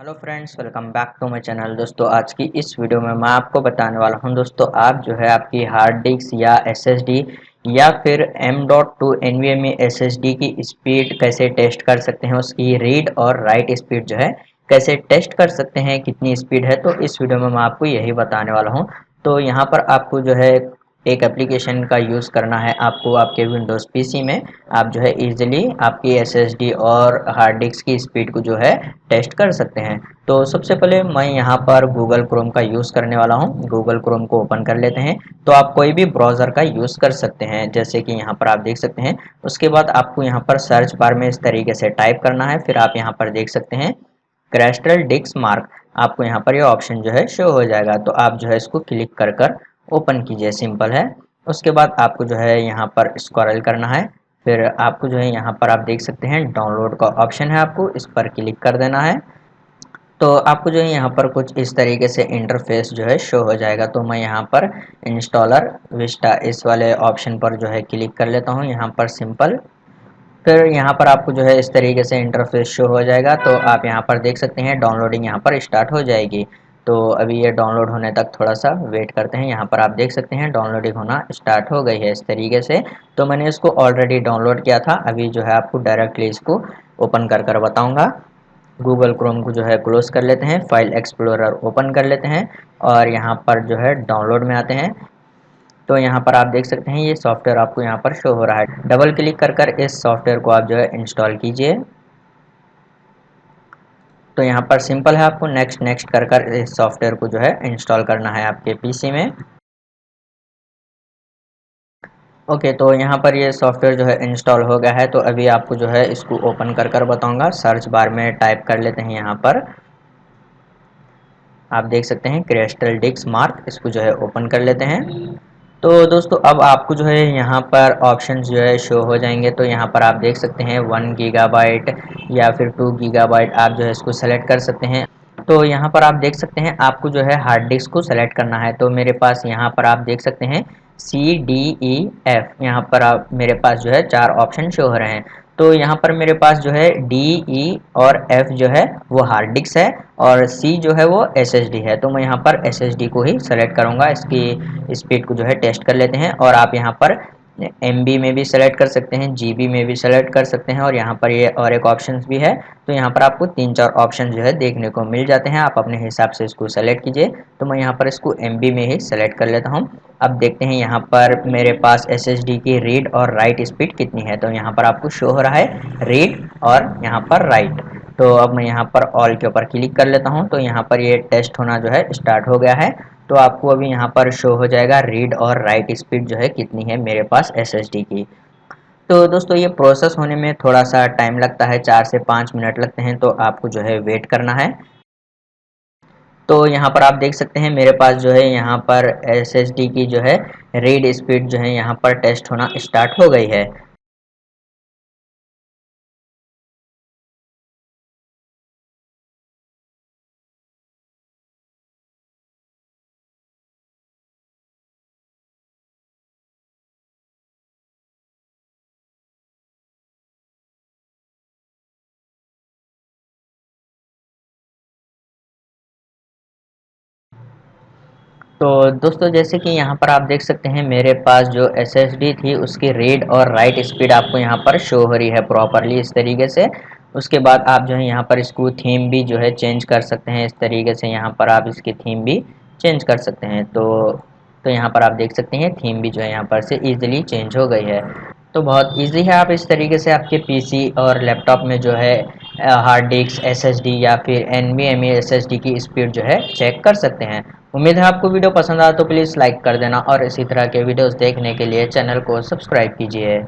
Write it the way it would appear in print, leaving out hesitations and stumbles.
Hello friends, welcome back to my channel. दोस्तों, आज की इस वीडियो में मैं आपको बताने वाला हूं दोस्तों, आप जो है आपकी हार्ड डिस्क या एसएसडी या फिर M.2 NVMe SSD की स्पीड कैसे टेस्ट कर सकते हैं, उसकी रीड और राइट स्पीड जो है कैसे टेस्ट कर सकते हैं, कितनी स्पीड है। तो इस वीडियो में मैं आपको यही बताने वाला हूं। तो यहाँ पर आपको जो है एक एप्लीकेशन का यूज़ करना है आपको आपके विंडोज़ पीसी में। आप जो है इजीली आपकी एसएसडी और हार्ड डिस्क की स्पीड को जो है टेस्ट कर सकते हैं। तो सबसे पहले मैं यहाँ पर गूगल क्रोम का यूज़ करने वाला हूँ। गूगल क्रोम को ओपन कर लेते हैं। तो आप कोई भी ब्राउज़र का यूज़ कर सकते हैं, जैसे कि यहाँ पर आप देख सकते हैं। उसके बाद आपको यहाँ पर सर्च बार में इस तरीके से टाइप करना है। फिर आप यहाँ पर देख सकते हैं क्रैस्टल डिस्क मार्क, आपको यहाँ पर ये ऑप्शन जो है शो हो जाएगा। तो आप जो है इसको क्लिक कर कर ओपन कीजिए, सिंपल है। उसके बाद आपको जो है यहाँ पर स्क्रॉल करना है। फिर आपको जो है यहाँ पर आप देख सकते हैं डाउनलोड का ऑप्शन है, आपको इस पर क्लिक कर देना है। तो आपको जो है यहाँ पर कुछ इस तरीके से इंटरफेस जो है शो हो जाएगा। तो मैं यहाँ पर इंस्टॉलर विस्टा इस वाले ऑप्शन पर जो है क्लिक कर लेता हूँ, यहाँ पर सिंपल। फिर यहाँ पर आपको जो है इस तरीके से इंटरफेस शो हो जाएगा। तो आप यहाँ पर देख सकते हैं डाउनलोडिंग यहाँ पर स्टार्ट हो जाएगी। तो अभी ये डाउनलोड होने तक थोड़ा सा वेट करते हैं। यहाँ पर आप देख सकते हैं डाउनलोडिंग होना स्टार्ट हो गई है इस तरीके से। तो मैंने इसको ऑलरेडी डाउनलोड किया था। अभी जो है आपको डायरेक्टली इसको ओपन कर कर बताऊँगा। गूगल क्रोम को जो है क्लोज कर लेते हैं, फाइल एक्सप्लोरर ओपन कर लेते हैं और यहाँ पर जो है डाउनलोड में आते हैं। तो यहाँ पर आप देख सकते हैं ये सॉफ्टवेयर आपको यहाँ पर शो हो रहा है। डबल क्लिक कर कर इस सॉफ्टवेयर को आप जो है इंस्टॉल कीजिए। तो यहाँ पर सिंपल है, आपको नेक्स्ट नेक्स्ट कर कर इस सॉफ्टवेयर को जो है इंस्टॉल करना है आपके पीसी में। ओके, तो यहाँ पर ये सॉफ्टवेयर जो है इंस्टॉल हो गया है। तो अभी आपको जो है इसको ओपन कर कर बताऊँगा। सर्च बार में टाइप कर लेते हैं, यहाँ पर आप देख सकते हैं क्रिस्टल डिस्क मार्क, इसको जो है ओपन कर लेते हैं। तो दोस्तों, अब आपको जो है यहाँ पर ऑप्शंस जो है शो हो जाएंगे। तो यहाँ पर आप देख सकते हैं 1 गीगाबाइट या फिर 2 गीगाबाइट, आप जो है इसको सेलेक्ट कर सकते हैं। तो यहाँ पर आप देख सकते हैं आपको जो है हार्ड डिस्क को सेलेक्ट करना है। तो मेरे पास यहाँ पर आप देख सकते हैं C D E F, यहाँ पर आप मेरे पास जो है 4 ऑप्शन शो हो रहे हैं। तो यहाँ पर मेरे पास जो है D, E और F जो है वो हार्ड डिस्क है और C जो है वो SSD है। तो मैं यहाँ पर SSD को ही सेलेक्ट करूँगा। इसकी स्पीड को जो है टेस्ट कर लेते हैं। और आप यहाँ पर MB में भी सेलेक्ट कर सकते हैं, GB में भी सेलेक्ट कर सकते हैं और यहाँ पर ये और एक ऑप्शन भी है। तो यहाँ पर आपको 3-4 ऑप्शन जो है देखने को मिल जाते हैं, आप अपने हिसाब से इसको सेलेक्ट कीजिए। तो मैं यहाँ पर इसको MB में ही सेलेक्ट कर लेता हूँ। अब देखते हैं यहाँ पर मेरे पास SSD की रीड और राइट स्पीड कितनी है। तो यहाँ पर आपको शो हो रहा है रीड और यहाँ पर राइट। तो अब मैं यहाँ पर ऑल के ऊपर क्लिक कर लेता हूँ। तो यहाँ पर ये टेस्ट होना जो है स्टार्ट हो गया है। तो आपको अभी यहाँ पर शो हो जाएगा रीड और राइट स्पीड जो है कितनी है मेरे पास SSD की। तो दोस्तों, ये प्रोसेस होने में थोड़ा सा टाइम लगता है, 4 से 5 मिनट लगते हैं। तो आपको जो है वेट करना है। तो यहाँ पर आप देख सकते हैं मेरे पास जो है यहाँ पर SSD की जो है रीड स्पीड जो है यहाँ पर टेस्ट होना स्टार्ट हो गई है। तो दोस्तों, जैसे कि यहाँ पर आप देख सकते हैं मेरे पास जो SSD थी उसकी रीड और राइट स्पीड आपको यहाँ पर शो हो रही है प्रॉपरली इस तरीके से। उसके बाद आप जो है यहाँ पर इसको थीम भी जो है चेंज कर सकते हैं इस तरीके से। यहाँ पर आप इसकी थीम भी चेंज कर सकते हैं। तो यहाँ पर आप देख सकते हैं थीम भी जो है यहाँ पर से ईजिली चेंज हो गई है। तो बहुत ईजी है, आप इस तरीके से आपके पीसी और लैपटॉप में जो है हार्ड डिस्क SSD या फिर NVMe SSD की स्पीड जो है चेक कर सकते हैं। उम्मीद है आपको वीडियो पसंद आया तो प्लीज़ लाइक कर देना और इसी तरह के वीडियोस देखने के लिए चैनल को सब्सक्राइब कीजिए।